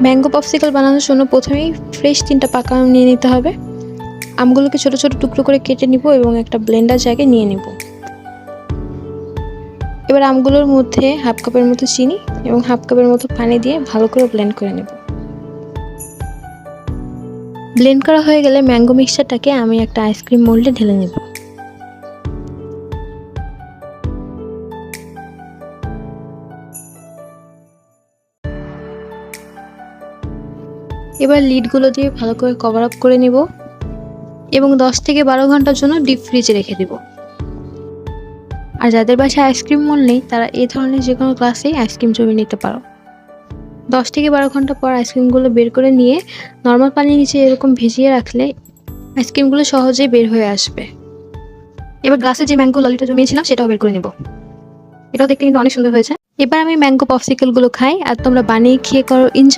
Mango popsicle বানানোর জন্য প্রথমেই ফ্রেশ 3টা পাকা আম নিয়ে নিতে হবে। আমগুলোকে ছোট ছোট টুকরো করে কেটে নিব এবং একটা ব্লেন্ডার জায়গায় নিয়ে নিব। এবার আমগুলোর মধ্যে হাফ কাপের মতো চিনি এবং হাফ কাপের মতো পানি দিয়ে ভালো করে ব্লেন্ড করে নেব। ব্লেন্ড করা হয়ে গেলে ম্যাঙ্গো মিক্সচারটাকে আমি একটা আইসক্রিম মোল্ডে ঢেলে নেব। এবার লিডগুলো দিয়ে ভালো করে কভার আপ করে নিব এবং 10 থেকে 12 ঘন্টার জন্য ডিপ ফ্রিজে রেখে দেব। আর যাদের বাসায় আইসক্রিম মোল্ড নেই তারা এই ধরনের যে কোনো গ্লাসেই আইসক্রিম জমিয়ে নিতে পারো। 10 থেকে 12 ঘন্টা পর আইসক্রিমগুলো বের করে নিয়ে নর্মাল পানির নিচে এরকম ভিজিয়ে রাখলে আইসক্রিমগুলো সহজেই বের হয়ে আসবে। এবার গ্লাসে যে ম্যাঙ্গো ললিটা জমিয়েছিলাম সেটাও বের করে নেব। এটাও দেখতে কিন্তু অনেক সুন্দর হয়েছে। এবার আমি ম্যাঙ্গো পপসিকলগুলো খাই আর তোমরা বানিয়ে খেয়ে করো এনজয়।